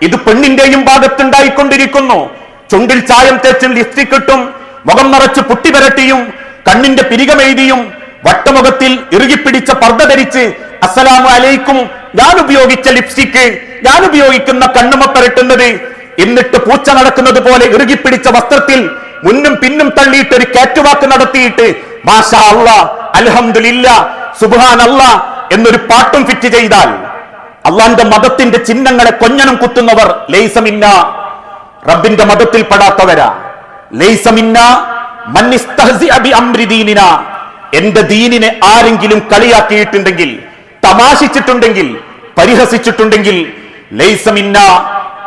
ഇത് പെണ്ണിന്റെയും ഭാഗത്തുണ്ടായിക്കൊണ്ടിരിക്കുന്നു. ചുണ്ടിൽ ചായം തേച്ചും ലിപ്സ്റ്റിക് ഇട്ടും മുഖം നിറച്ച് പുട്ടി വരട്ടിയും കണ്ണിന്റെ പിരികമെഴുതിയും വട്ടമുഖത്തിൽ ഇറുകിപ്പിടിച്ച പർദ്ദ ധരിച്ച് അസ്സലാമു അലൈക്കും, ഞാൻ ഉപയോഗിച്ച ലിപ്സ്റ്റിക്, ഞാൻ ഉപയോഗിക്കുന്ന കണ്ണുമ പരട്ടുന്നത്, എന്നിട്ട് പൂച്ച നടക്കുന്നത് പോലെ ഇറുകിപ്പിടിച്ച വസ്ത്രത്തിൽ മുന്നും പിന്നും തള്ളിയിട്ട് ഒരു കാറ്റുവാക്ക് നടത്തിയിട്ട് മാഷാ അല്ലാ, അൽഹംദുലില്ലാ, സുബ്ഹാനല്ലാ എന്നൊരു പാട്ടും ഫിറ്റ് ചെയ്താൽ അള്ളാന്റെ മതത്തിന്റെ ചിഹ്നങ്ങളെ കൊഞ്ഞനം കുത്തുന്നവർ ലൈസ മിന്നാ, റബ്ബിന്റെ മതത്തിൽ പെടാത്തവരാ. ലൈസ മിന്നാ മൻ ഇസ്തഹ്സിഅ ബി അംരി ദീനിനാ, എന്റെ ദീനിനെ ആരെങ്കിലും കളിയാക്കിയിട്ടുണ്ടെങ്കിൽ, തമാശിച്ചിട്ടുണ്ടെങ്കിൽ, പരിഹസിച്ചിട്ടുണ്ടെങ്കിൽ ലൈസ മിന്നാ,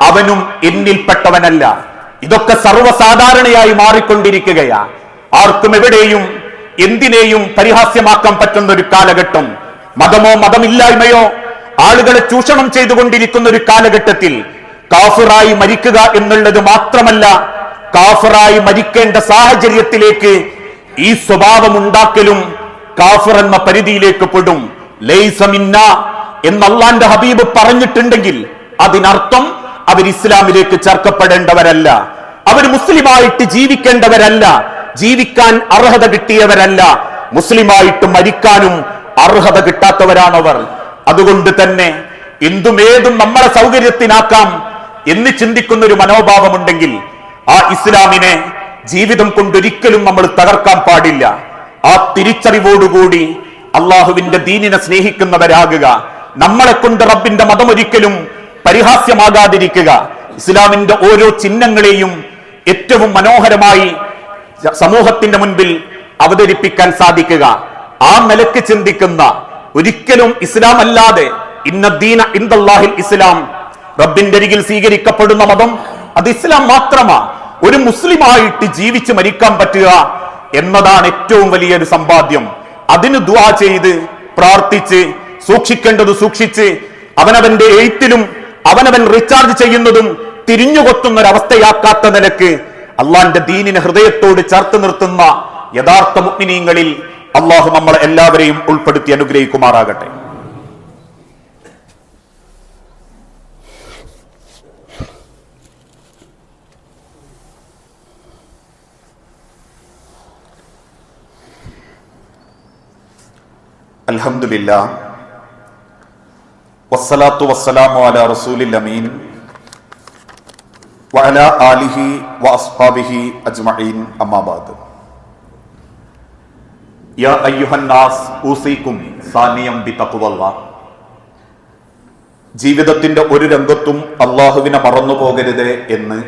അവനും എന്നിൽപ്പെട്ടവനല്ല. ഇതൊക്കെ സർവ്വസാധാരണയായി മാറിക്കൊണ്ടിരിക്കുകയാ. ആർക്കും എവിടെയും എന്തിനേയും പരിഹാസ്യമാക്കാൻ പറ്റുന്ന ഒരു കാലഘട്ടം, മതമോ മതമില്ലായ്മയോ ആളുകളെ ചൂഷണം ചെയ്തുകൊണ്ടിരിക്കുന്ന ഒരു കാലഘട്ടത്തിൽ കാഫിറായി മരിക്കുക എന്നുള്ളത് മാത്രമല്ല, കാഫിറായി മരിക്കേണ്ട സാഹചര്യത്തിലേക്ക് ഈ സ്വഭാവം ഉണ്ടാക്കലും കാഫിർ എന്ന പരിധിയിലേക്ക് പെടും. ലൈസ മിന്നാ എന്ന് അല്ലാഹുവിന്റെ ഹബീബ് പറഞ്ഞിട്ടുണ്ടെങ്കിൽ അതിനർത്ഥം അവർ ഇസ്ലാമിലേക്ക് ചേർക്കപ്പെടേണ്ടവരല്ല, അവർ മുസ്ലിമായിട്ട് ജീവിക്കേണ്ടവരല്ല, ജീവിക്കാൻ അർഹത കിട്ടിയവരല്ല, മുസ്ലിമായിട്ട് മരിക്കാനും അർഹത കിട്ടാത്തവരാണവർ. അതുകൊണ്ട് തന്നെ എന്തുമേതും നമ്മളെ സൗകര്യത്തിനാക്കാം എന്ന് ചിന്തിക്കുന്ന ഒരു മനോഭാവമുണ്ടെങ്കിൽ ആ ഇസ്ലാമിനെ ജീവിതം കൊണ്ടൊരിക്കലും നമ്മൾ തകർക്കാൻ പാടില്ല. ആ തിരിച്ചറിവോടുകൂടി അള്ളാഹുവിന്റെ ദീനിനെ സ്നേഹിക്കുന്നവരാകുക. നമ്മളെ കൊണ്ട് റബ്ബിന്റെ മതം ഒരിക്കലും പരിഹാസ്യമാകാതിരിക്കുക. ഇസ്ലാമിന്റെ ഓരോ ചിഹ്നങ്ങളെയും ഏറ്റവും മനോഹരമായി സമൂഹത്തിന്റെ മുൻപിൽ അവതരിപ്പിക്കാൻ സാധിക്കുക. ആ നിലക്ക് ചിന്തിക്കുന്ന, ഒരിക്കലും ഇസ്ലാം അല്ലാതെ ഇന്നദ്ദീന ഇൻദല്ലാഹിൽ ഇസ്ലാം, റബ്ബിന്റെ അരികിൽ സ്വീകരിക്കപ്പെടുന്ന മതം അത് ഇസ്ലാം മാത്രമാ. ഒരു മുസ്ലിമായിട്ട് ജീവിച്ച് മരിക്കാൻ പറ്റുക എന്നതാണ് ഏറ്റവും വലിയൊരു സമ്പാദ്യം. അതിന് ദുആ ചെയ്ത് പ്രാർത്ഥിച്ച് സൂക്ഷിക്കേണ്ടത് സൂക്ഷിച്ച് അവനവന്റെ എഴുത്തിലും അവനവൻ റീചാർജ് ചെയ്യുന്നതും തിരിഞ്ഞുകൊത്തുന്ന ഒരവസ്ഥയാക്കാത്ത നിലക്ക് അള്ളാന്റെ ദീനിനെ ഹൃദയത്തോട് ചേർത്ത് നിർത്തുന്ന യഥാർത്ഥ മുഅ്മിനീങ്ങളിൽ അള്ളാഹു നമ്മളെ എല്ലാവരെയും ഉൾപ്പെടുത്തി അനുഗ്രഹിക്കുമാറാകട്ടെ. അൽഹംദുലില്ലാ വസ്സലാത്തു വസ്സലാമു അലാ റസൂലിൽ അമീൻ വഅലാ ആലിഹി വഅസ്ഹാബിഹി അജ്മഈൻ അമ്മാ ബഅദ്. യാ അയ്യുഹന്നാസ് ഊസീകും സാനിയം ബിതഖ്വല്ലാഹ്. ജീവിതത്തിന്റെ ഒരു രംഗത്തും അള്ളാഹുവിനെ മറന്നു പോകരുത് എന്ന്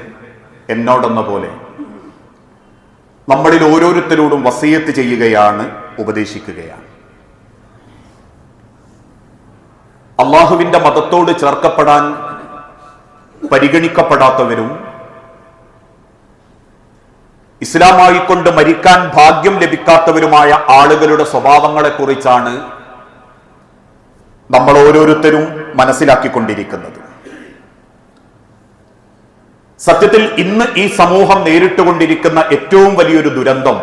എന്നോടെന്ന പോലെ നമ്മളിൽ ഓരോരുത്തരോടും വസിയത്ത് ചെയ്യുകയാണ്, ഉപദേശിക്കുകയാണ്. അള്ളാഹുവിന്റെ മതത്തോട് ചേർക്കപ്പെടാൻ പരിഗണിക്കപ്പെടാത്തവരും ഇസ്ലാമായിക്കൊണ്ട് മരിക്കാൻ ഭാഗ്യം ലഭിക്കാത്തവരുമായ ആളുകളുടെ സ്വഭാവങ്ങളെ കുറിച്ചാണ് നമ്മൾ ഓരോരുത്തരും മനസ്സിലാക്കിക്കൊണ്ടിരിക്കുന്നത്. സത്യത്തിൽ ഇന്ന് ഈ സമൂഹം നേരിട്ടുകൊണ്ടിരിക്കുന്ന ഏറ്റവും വലിയൊരു ദുരന്തം,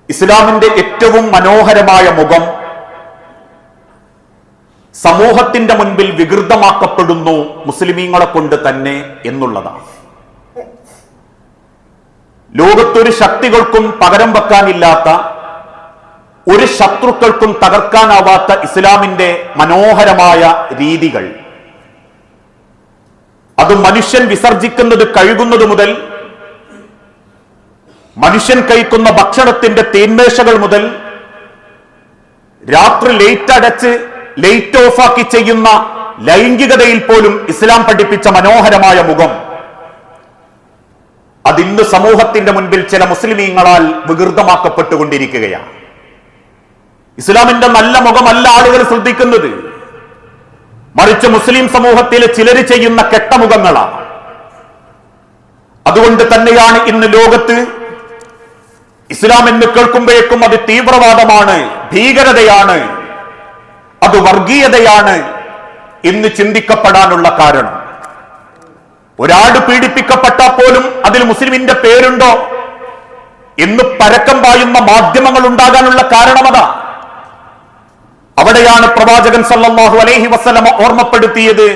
ഇസ്ലാമിന്റെ ഏറ്റവും മനോഹരമായ മുഖം സമൂഹത്തിന്റെ മുൻപിൽ വികൃതമാക്കപ്പെടുന്നു മുസ്ലിമീങ്ങളെ കൊണ്ട് തന്നെ എന്നുള്ളതാണ്. ലോകത്തൊരു ശക്തികൾക്കും പകരം വെക്കാനില്ലാത്ത, ഒരു ശത്രുക്കൾക്കും തകർക്കാനാവാത്ത ഇസ്ലാമിന്റെ മനോഹരമായ രീതികൾ, അത് മനുഷ്യൻ വിസർജിക്കുന്നത് കഴുകുന്നത് മുതൽ, മനുഷ്യൻ കഴിക്കുന്ന ഭക്ഷണത്തിന്റെ തീന്മേശകൾ മുതൽ, രാത്രി ലൈറ്റ് അടച്ച് ലൈറ്റ് ഓഫാക്കി ചെയ്യുന്ന ലൈംഗികതയിൽ പോലും ഇസ്ലാം പഠിപ്പിച്ച മനോഹരമായ മുഖം, അതിന്ന് സമൂഹത്തിന്റെ മുൻപിൽ ചില മുസ്ലിമീങ്ങളാൽ വികൃതമാക്കപ്പെട്ടുകൊണ്ടിരിക്കുകയാണ്. ഇസ്ലാമിന്റെ നല്ല മുഖമല്ല ആളുകൾ ശ്രദ്ധിക്കുന്നത്, മറിച്ച് മുസ്ലിം സമൂഹത്തിലെ ചിലർ ചെയ്യുന്ന കെട്ടമുഖങ്ങളാണ്. അതുകൊണ്ട് തന്നെയാണ് ഇന്ന് ലോകത്ത് ഇസ്ലാം എന്ന് കേൾക്കുമ്പോഴേക്കും അത് തീവ്രവാദമാണ്, ഭീകരതയാണ്, അത് വർഗീയതയാണ് എന്ന് ചിന്തിക്കപ്പെടാനുള്ള കാരണം. ഒരാട് പീഡിപ്പിക്കപ്പെട്ടാൽ പോലും അതിൽ മുസ്ലിമിന്റെ പേരുണ്ടോ എന്ന് പരക്കം പായുന്ന മാധ്യമങ്ങൾ ഉണ്ടാകാനുള്ള കാരണമതാ. അവിടെയാണ് പ്രവാചകൻ സല്ലല്ലാഹു അലൈഹി വസല്ലമ ഓർമ്മപ്പെടുത്തിയത്,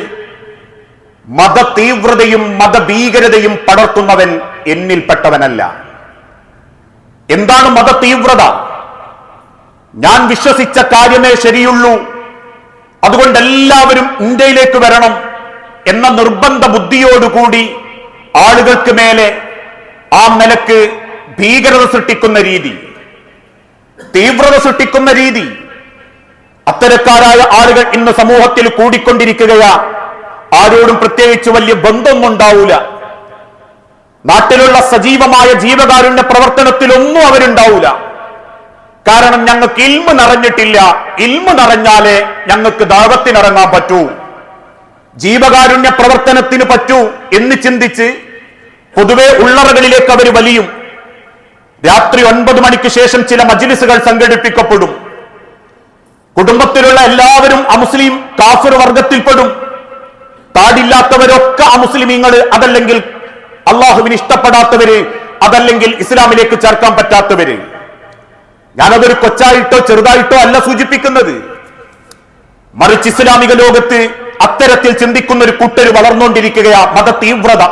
മത തീവ്രതയും മതഭീകരതയും പടർത്തുന്നവൻ എന്നിൽപ്പെട്ടവനല്ല. എന്താണ് മത തീവ്രത? ഞാൻ വിശ്വസിച്ച കാര്യമേ ശരിയുള്ളൂ, അതുകൊണ്ട് എല്ലാവരും ഇന്ത്യയിലേക്ക് വരണം എന്ന നിർബന്ധ ബുദ്ധിയോടുകൂടി ആളുകൾക്ക് മേലെ ആ നിലക്ക് ഭീകരത സൃഷ്ടിക്കുന്ന രീതി, തീവ്രത സൃഷ്ടിക്കുന്ന രീതി, അത്തരക്കാരായ ആളുകൾ ഇന്ന് സമൂഹത്തിൽ കൂടിക്കൊണ്ടിരിക്കുകയാ. ആരോടും പ്രത്യേകിച്ച് വലിയ ബന്ധമൊന്നും ഉണ്ടാവൂല. നാട്ടിലുള്ള സജീവമായ ജീവകാരുണ്യ പ്രവർത്തനത്തിലൊന്നും അവരുണ്ടാവൂല. കാരണം ഞങ്ങൾക്ക് ഇൽമ് നിറഞ്ഞിട്ടില്ല, ഇൽമ് നിറഞ്ഞാലേ ഞങ്ങൾക്ക് ദഅവത്തിനിറങ്ങാൻ പറ്റൂ, ജീവകാരുണ്യ പ്രവർത്തനത്തിന് പറ്റൂ എന്ന് ചിന്തിച്ച് പൊതുവെ ഉള്ളറകളിലേക്ക് അവർ വലിയും. രാത്രി 9 മണിക്ക് ശേഷം ചില മജ്ലിസുകൾ സംഘടിപ്പിക്കപ്പെടും. കുടുംബത്തിലുള്ള എല്ലാവരും അമുസ്ലിം കാഫിർ വർഗത്തിൽപ്പെടും. താടില്ലാത്തവരൊക്കെ അമുസ്ലിമീങ്ങള്, അതല്ലെങ്കിൽ അള്ളാഹുവിന് ഇഷ്ടപ്പെടാത്തവര്, അതല്ലെങ്കിൽ ഇസ്ലാമിലേക്ക് ചേർക്കാൻ പറ്റാത്തവര്. ഞാനതൊരു കൊച്ചായിട്ടോ ചെറുതായിട്ടോ അല്ല സൂചിപ്പിക്കുന്നത്. മറിച്ച് ഇസ്ലാമിക ലോകത്ത് അത്തരത്തിൽ ചിന്തിക്കുന്ന ഒരു കൂട്ടര് വളർന്നുകൊണ്ടിരിക്കുകയാ. മത തീവ്രത.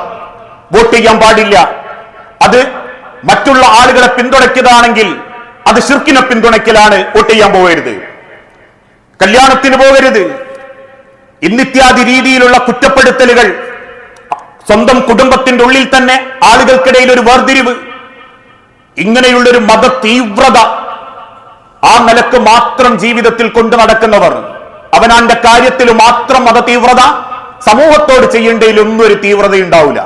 വോട്ട് ചെയ്യാൻ പാടില്ല, അത് മറ്റുള്ള ആളുകളെ പിന്തുണയ്ക്കുന്നതാണെങ്കിൽ അത് ശിർക്കിനെ പിന്തുണയ്ക്കലാണ്, വോട്ട് ചെയ്യാൻ പോകരുത്, കല്യാണത്തിന് പോകരുത്, ഇന്നിത്യാദി രീതിയിലുള്ള കുറ്റപ്പെടുത്തലുകൾ, സ്വന്തം കുടുംബത്തിന്റെ ഉള്ളിൽ തന്നെ ആളുകൾക്കിടയിൽ ഒരു വേർതിരിവ്, ഇങ്ങനെയുള്ളൊരു മത തീവ്രത ആ നിലക്ക് മാത്രം ജീവിതത്തിൽ കൊണ്ടു നടക്കുന്നവർ, അവനാന്റെ കാര്യത്തിൽ മാത്രം മത തീവ്രത, സമൂഹത്തോട് ചെയ്യേണ്ടതിലൊന്നും ഒരു തീവ്രത ഉണ്ടാവില്ല.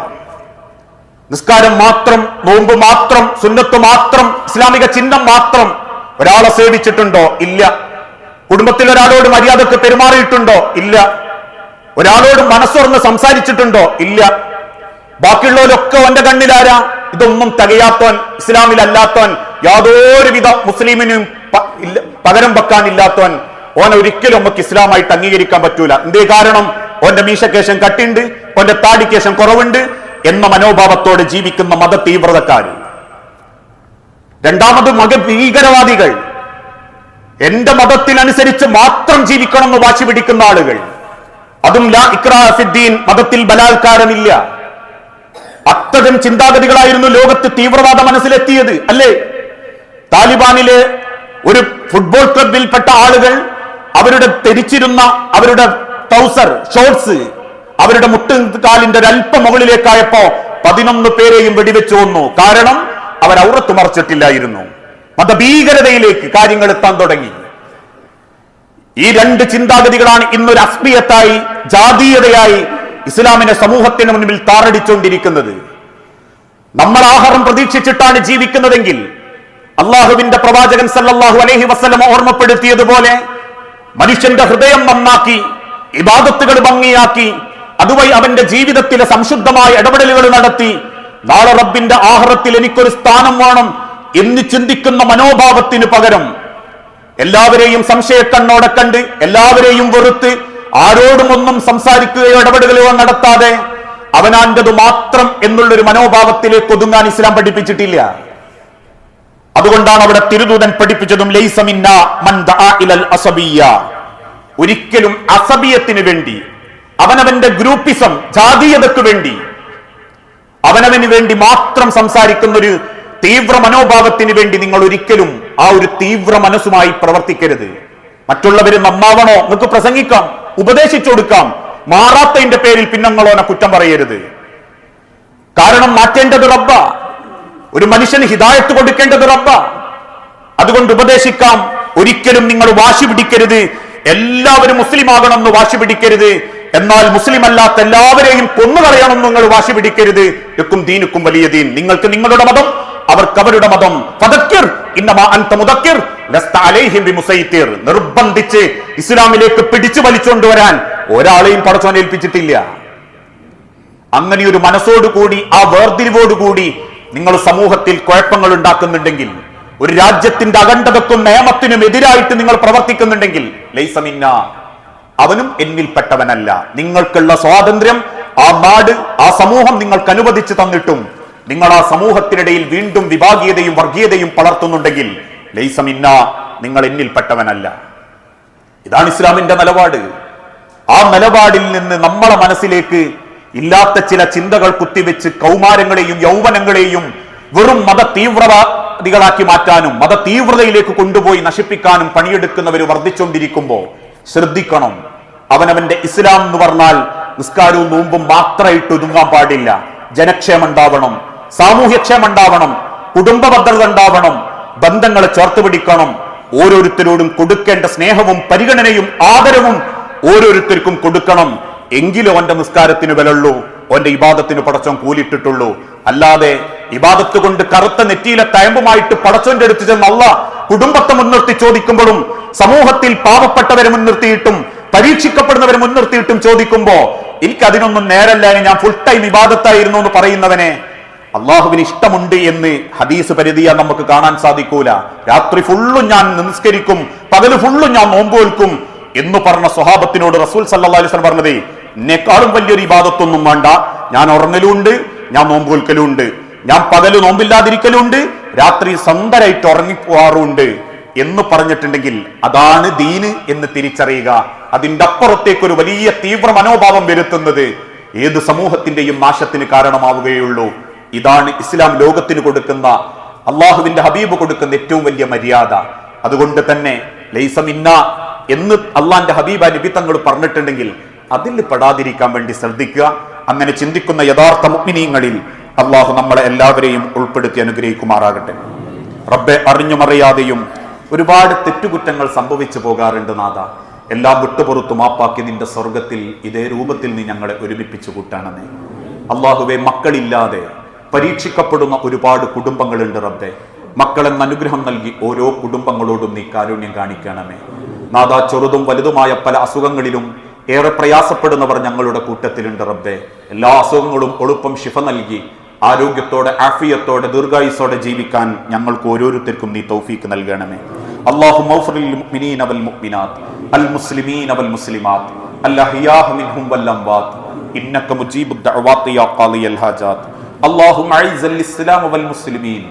നിസ്കാരം മാത്രം, നോമ്പ് മാത്രം, സുന്നത്ത് മാത്രം, ഇസ്ലാമിക ചിഹ്നം മാത്രം. ഒരാളെ സേവിച്ചിട്ടുണ്ടോ? ഇല്ല. കുടുംബത്തിൽ ഒരാളോട് മര്യാദക്ക് പെരുമാറിയിട്ടുണ്ടോ? ഇല്ല. ഒരാളോട് മനസ്സുറന്ന് സംസാരിച്ചിട്ടുണ്ടോ? ഇല്ല. ബാക്കിയുള്ളവരൊക്കെ അവന്റെ കണ്ണിലാരാ? ഇതൊന്നും തികയാത്തവൻ, ഇസ്ലാമിലല്ലാത്തവൻ, യാതൊരുവിധ മുസ്ലിമിനും പകരം വെക്കാനില്ലാത്തവൻ, ഓനെ ഒരിക്കലും നമുക്ക് ഇസ്ലാമായിട്ട് അംഗീകരിക്കാൻ പറ്റൂല. എന്തേ കാരണം? ഓന്റെ മീശക്കേശം കട്ടിണ്ട്, ഓന്റെ താടിക്കേശം കുറവുണ്ട് എന്ന മനോഭാവത്തോടെ ജീവിക്കുന്ന മത തീവ്രതക്കാര്. രണ്ടാമത് ഭീകരവാദികൾ, എന്റെ മതത്തിനനുസരിച്ച് മാത്രം ജീവിക്കണം എന്ന് വാശി പിടിക്കുന്ന ആളുകൾ. അതും ലാ ഇക്റാഹ ഫിദ്ദീൻ, മതത്തിൽ ബലാത്കാരമില്ല. അത്തരം ചിന്താഗതികളായിരുന്നു ലോകത്ത് തീവ്രവാദ മനസ്സിലെത്തിയത്, അല്ലേ? താലിബാനിലെ ഒരു ഫുട്ബോൾ ക്ലബിൽപ്പെട്ട ആളുകൾ അവരുടെ ധരിച്ചിരുന്ന അവരുടെ ട്രൗസർ, ഷോർട്സ്, അവരുടെ മുട്ടുകാലിന്റെ ഒരല്പം മുകളിലേക്കായപ്പോ 11 പേരെയും വെടിവെച്ചു കൊന്നു. കാരണം അവർ ഔറത്ത് മറച്ചിട്ടില്ലായിരുന്നു. മതഭീകരതയിലേക്ക് കാര്യങ്ങൾ എത്താൻ തുടങ്ങി. ഈ രണ്ട് ചിന്താഗതികളാണ് ഇന്നൊരു അസ്മിയത്തായി, ജാതീയതയായി ഇസ്ലാമിനെ സമൂഹത്തിന് മുൻപിൽ താറടിച്ചുകൊണ്ടിരിക്കുന്നത്. നമ്മൾ ആഹാരം പ്രതീക്ഷിച്ചിട്ടാണ് ജീവിക്കുന്നതെങ്കിൽ അള്ളാഹുവിന്റെ പ്രവാചകൻ സല്ലല്ലാഹു അലൈഹി വസല്ലം ഓർമ്മപ്പെടുത്തിയതുപോലെ മനുഷ്യന്റെ ഹൃദയം നന്നാക്കി, ഇബാദത്തുകൾ ഭംഗിയാക്കി, അതുവഴി അവന്റെ ജീവിതത്തിലെ സംശുദ്ധമായ ഇടപെടലുകൾ നടത്തി നാളെ റബ്ബിന്റെ ആഖിറത്തിൽ എനിക്കൊരു സ്ഥാനം വേണം എന്ന് ചിന്തിക്കുന്ന മനോഭാവത്തിന് പകരം എല്ലാവരെയും സംശയക്കണ്ണോടെ കണ്ട്, എല്ലാവരെയും വെറുത്ത്, ആരോടും ഒന്നും സംസാരിക്കുകയോ ഇടപെടലുകളോ നടത്താതെ അവനാന്റത് മാത്രം എന്നുള്ളൊരു മനോഭാവത്തിലേക്ക് ഒതുങ്ങാൻ ഇസ്ലാം പഠിപ്പിച്ചിട്ടില്ല. അതുകൊണ്ടാണ് അവിടെ തിരുദൂതൻ പഠിപ്പിച്ചതും ലൈസ മിന്നാ മൻ ദഅ ഇലൽ അസബിയ്യ, ഒരിക്കലും അസബിയത്തിന് വേണ്ടി, അവനവന്റെ ഗ്രൂപ്പിസം, ജാതീയതയ്ക്ക് വേണ്ടി, അവനവന് വേണ്ടി മാത്രം സംസാരിക്കുന്ന ഒരു തീവ്ര മനോഭാവത്തിന് വേണ്ടി നിങ്ങൾ ഒരിക്കലും ആ ഒരു തീവ്ര മനസ്സുമായി പ്രവർത്തിക്കരുത്. മറ്റുള്ളവര് നന്നാവണോ? നിങ്ങൾക്ക് പ്രസംഗിക്കാം, ഉപദേശിച്ചു കൊടുക്കാം, മാറാത്തതിന്റെ പേരിൽ പിന്നങ്ങളോനെ കുറ്റം പറയരുത്. കാരണം മാറ്റേണ്ടത് റബ്ബ, ഒരു മനുഷ്യന് ഹിദായത്ത് കൊടുക്കേണ്ടത് റബ്ബ. അതുകൊണ്ട് ഉപദേശിക്കാം. ഒരിക്കലും നിങ്ങൾ വാശി പിടിക്കരുത്, എല്ലാവരും മുസ്ലിം ആകണമെന്ന് വാശി പിടിക്കരുത്. എന്നാൽ മുസ്ലിം അല്ലാത്ത എല്ലാവരെയും കൊന്നുകളയണമെന്ന് നിങ്ങൾ വാശി പിടിക്കരുത്. യക്കും ദീനുക്കും വലിയ ദീൻ, നിങ്ങൾക്ക് നിങ്ങളുടെ മതം, അവർക്ക് അവരുടെ മതം. ഫദക്കിർ ഇന്നമാ അൻത മുദക്കിർ ലസ്ത അലൈഹിം ബിമുസൈത്തിർ, നിർബന്ധിച്ച് ഇസ്ലാമിലേക്ക് പിടിച്ചു വലിച്ചുകൊണ്ടുവരാൻ ഒരാളെയും പടച്ചോൻ ഏൽപ്പിച്ചിട്ടില്ല. അങ്ങനെ ഒരു മനസ്സോടുകൂടി, ആ വേർതിരിവോടുകൂടി നിങ്ങൾ സമൂഹത്തിൽ കുഴപ്പങ്ങൾ ഉണ്ടാക്കുന്നുണ്ടെങ്കിൽ, ഒരു രാജ്യത്തിന്റെ അഖണ്ഡതക്കും നിയമത്തിനും എതിരായിട്ട് നിങ്ങൾ പ്രവർത്തിക്കുന്നുണ്ടെങ്കിൽ ലൈസ മിന്നാ, അവനും എന്നിൽപ്പെട്ടവനല്ല. നിങ്ങൾക്കുള്ള സ്വാതന്ത്ര്യം ആ നാട്, ആ സമൂഹം നിങ്ങൾക്ക് അനുവദിച്ചു തന്നിട്ടും നിങ്ങൾ ആ സമൂഹത്തിനിടയിൽ വീണ്ടും വിഭാഗീയതയും വർഗീയതയും പളർത്തുന്നുണ്ടെങ്കിൽ ലൈസ മിന്നാ, നിങ്ങൾ എന്നിൽപ്പെട്ടവനല്ല. ഇതാണ് ഇസ്ലാമിന്റെ നിലപാട്. ആ നിലപാടിൽ നിന്ന് നമ്മളെ മനസ്സിലേക്ക് ഇല്ലാത്ത ചില ചിന്തകൾ കുത്തിവെച്ച് കൗമാരങ്ങളെയും യൗവനങ്ങളെയും വെറും മത തീവ്രവാദികളാക്കി മാറ്റാനും മത തീവ്രതയിലേക്ക് കൊണ്ടുപോയി നശിപ്പിക്കാനും പണിയെടുക്കുന്നവർ വർദ്ധിച്ചുകൊണ്ടിരിക്കുമ്പോൾ ശ്രദ്ധിക്കണം. അവനവന്റെ ഇസ്ലാം എന്ന് പറഞ്ഞാൽ നിസ്കാരവും നോമ്പും മാത്രമായിട്ട് ഒതുങ്ങാൻ പാടില്ല. ജനക്ഷേമം ഉണ്ടാവണം, സാമൂഹ്യക്ഷേമം ഉണ്ടാവണം, കുടുംബ ഭദ്രത ഉണ്ടാവണം, ബന്ധങ്ങളെ ചേർത്ത് പിടിക്കണം. ഓരോരുത്തരോടും കൊടുക്കേണ്ട സ്നേഹവും പരിഗണനയും ആദരവും ഓരോരുത്തർക്കും കൊടുക്കണം. എങ്കിലും അവന്റെ നിസ്കാരത്തിന് വിലയുള്ളൂ, അവന്റെ ഇബാദത്തിന് പടച്ചോൻ കൂലിട്ടിട്ടുള്ളൂ. അല്ലാതെ ഇബാദത്ത് കൊണ്ട് കറുത്ത നെറ്റിയിലെ തയമ്പുമായിട്ട് പടച്ചോന്റെ അടുത്ത് ചെന്ന് അല്ലാഹ് കുടുംബത്തെ മുൻനിർത്തി ചോദിക്കുമ്പോഴും സമൂഹത്തിൽ പാവപ്പെട്ടവരെ മുൻനിർത്തിയിട്ടും പരീക്ഷിക്കപ്പെടുന്നവരെ മുൻനിർത്തിയിട്ടും ചോദിക്കുമ്പോ എനിക്ക് അതിനൊന്നും നേരല്ല, ഞാൻ ഫുൾ ടൈം ഇബാദത്തായിരുന്നു എന്ന് പറയുന്നവനെ അള്ളാഹുവിന് ഇഷ്ടമുണ്ട് എന്ന് ഹദീസ് പരിധിയാൽ നമുക്ക് കാണാൻ സാധിക്കൂല. രാത്രി ഫുള്ളും ഞാൻ നിസ്കരിക്കും, പകല് ഫുള്ളും ഞാൻ നോമ്പ് വെൽക്കും എന്ന് പറഞ്ഞ സ്വഹാബത്തിനോട് റസൂൽ സല്ലല്ലാഹു അലൈഹി വസല്ലം പറഞ്ഞത്, എന്നെക്കാളും വലിയൊരു ഇബാദത്തൊന്നും വേണ്ട, ഞാൻ ഉറങ്ങലുണ്ട്, ഞാൻ നോമ്പ് വെൽക്കലുണ്ട്, ഞാൻ പകല് നോമ്പില്ലാതിരിക്കലുണ്ട്, രാത്രി സ്വന്തരായിട്ട് ഉറങ്ങിപ്പോവാറുണ്ട് എന്ന് പറഞ്ഞിട്ടുണ്ടെങ്കിൽ അതാണ് ദീന് എന്ന് തിരിച്ചറിയുക. അതിന്റെ അപ്പുറത്തേക്ക് ഒരു വലിയ തീവ്ര മനോഭാവം വരുത്തുന്നത് ഏത് സമൂഹത്തിന്റെയും നാശത്തിന് കാരണമാവുകയുള്ളൂ. ഇതാണ് ഇസ്ലാം ലോകത്തിന് കൊടുക്കുന്ന, അള്ളാഹുവിന്റെ ഹബീബ് കൊടുക്കുന്ന ഏറ്റവും വലിയ മര്യാദ. അതുകൊണ്ട് തന്നെ ലൈസ മിന്ന എന്ന് അള്ളാന്റെ ഹബീബ നബി തങ്ങൾ പറഞ്ഞിട്ടുണ്ടെങ്കിൽ അതിൽ പെടാതിരിക്കാൻ വേണ്ടി ശ്രദ്ധിക്കുക. അങ്ങനെ ചിന്തിക്കുന്ന യഥാർത്ഥ മുഅ്മിനീങ്ങളിൽ അള്ളാഹു നമ്മളെ എല്ലാവരെയും ഉൾപ്പെടുത്തി അനുഗ്രഹിക്കുമാറാകട്ടെ. റബ്ബെ, അറിഞ്ഞുമറിയാതെയും ഒരുപാട് തെറ്റുകുറ്റങ്ങൾ സംഭവിച്ചു പോകാറുണ്ട് നാഥ. എല്ലാം വിട്ടുപുറത്തു മാപ്പാക്കി നിന്റെ സ്വർഗത്തിൽ ഇതേ രൂപത്തിൽ നീ ഞങ്ങളെ ഒരുമിപ്പിച്ചു കൂട്ടണമേ. അള്ളാഹുവെ, മക്കളില്ലാതെ പരീക്ഷിക്കപ്പെടുന്ന ഒരുപാട് കുടുംബങ്ങളുണ്ട് റബ്ബെ. മക്കളെന്ന അനുഗ്രഹം നൽകി ഓരോ കുടുംബങ്ങളോടും നീ കാരുണ്യം കാണിക്കണമേ നാഥ. ചെറുതും വലുതുമായ പല അസുഖങ്ങളിലും ഏറെ പ്രയാസപ്പെടുന്നവർ ഞങ്ങളുടെ കൂട്ടത്തിലുണ്ട് റബ്ബെ. എല്ലാ അസുഖങ്ങളും എളുപ്പം ശിഫ നൽകി ആരോഗ്യത്തോടെ ആഫിയത്തോടെ ദീർഘായുസ്സോടെ ജീവിക്കാൻ ഞങ്ങൾക്ക് ഓരോരുത്തർക്കും നീ തൗഫീക്ക് നൽകണമേ. അല്ലാഹുമ്മ ഗ്ഫിർ ലിൽ മുഅ്മിനീന വൽ മുഅ്മിനാത്ത് അൽ മുസ്ലിമീന വൽ മുസ്ലിമാത്ത് അൽ അഹ്യാഹു മിൻഹും വൽ അംവാത്ത് ഇന്നക മുജീബുദ് ദഅവാതി യാ ഖാദിയൽ ഹാജാത്ത്. അല്ലാഹുമ്മ അഇസ്സൽ ഇസ്ലാമ വൽ മുസ്ലിമീൻ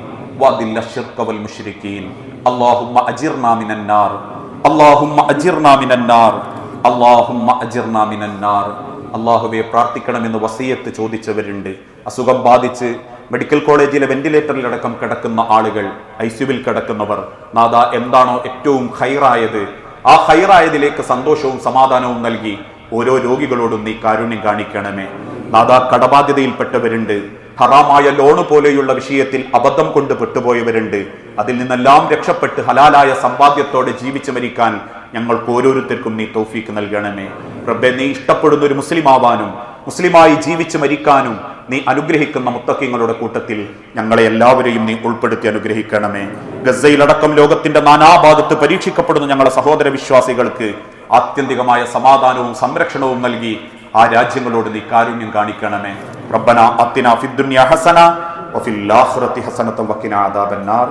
വഅദില്ല ശിർക വൽ മുശ്രികീൻ. അല്ലാഹുമ്മ അജിർനാ മിനൻ നാർ, അല്ലാഹുമ്മ അജിർനാ മിനൻ നാർ, അല്ലാഹുമ്മ അജിർനാ മിനൻ നാർ. അല്ലാഹുവേ, പ്രാർത്ഥിക്കണമെന്ന് വസിയത്ത് ചോദിച്ചവരുണ്ട്. അസുഖം ബാധിച്ച് മെഡിക്കൽ കോളേജിലെ വെന്റിലേറ്ററിലടക്കം കിടക്കുന്ന ആളുകൾ, ഐസിയുവിൽ കിടക്കുന്നവർ, നാഥ, എന്താണോ ഏറ്റവും ഹൈറായത് ആ ഹൈറായതിലേക്ക് സന്തോഷവും സമാധാനവും നൽകി ഓരോ രോഗികളോടും നീ കാരുണ്യം കാണിക്കണമേ നാഥ. കടബാധ്യതയിൽപ്പെട്ടവരുണ്ട്, ഹറാമായ ലോണ് പോലെയുള്ള വിഷയത്തിൽ അബദ്ധം കൊണ്ട് പെട്ടുപോയവരുണ്ട്. അതിൽ നിന്നെല്ലാം രക്ഷപ്പെട്ട് ഹലാലായ സമ്പാദ്യത്തോടെ ജീവിച്ചു മരിക്കാൻ ഞങ്ങൾക്ക് ഓരോരുത്തർക്കും നീ തൗഫീക്ക് നൽകണമേ റബ്ബെ. നീ ഇഷ്ടപ്പെടുന്ന ഒരു മുസ്ലിം ആവാനും മുസ്ലിമായി ജീവിച്ചു മരിക്കാനും നീ അനുഗ്രഹിക്കുന്ന മുത്തഖീങ്ങളുടെ കൂട്ടത്തിൽ ഞങ്ങളെ എല്ലാവരെയും നീ ഉൾപ്പെടുത്തി അനുഗ്രഹിക്കണമേ. ഗസയിലടക്കം ലോകത്തിന്റെ നാനാഭാഗത്ത് പരീക്ഷിക്കപ്പെടുന്ന ഞങ്ങളുടെ സഹോദര വിശ്വാസികൾക്ക് ആത്യന്തികമായ സമാധാനവും സംരക്ഷണവും നൽകി ആ രാജ്യങ്ങളോട് നീ കാരുണ്യം കാണിക്കണമേ. റബ്ബന അത്തിന ഫിദ്ദുനിയ ഹസന വഫിൽ ആഖിറതി ഹസനത വഖിന അദാബന്നാർ.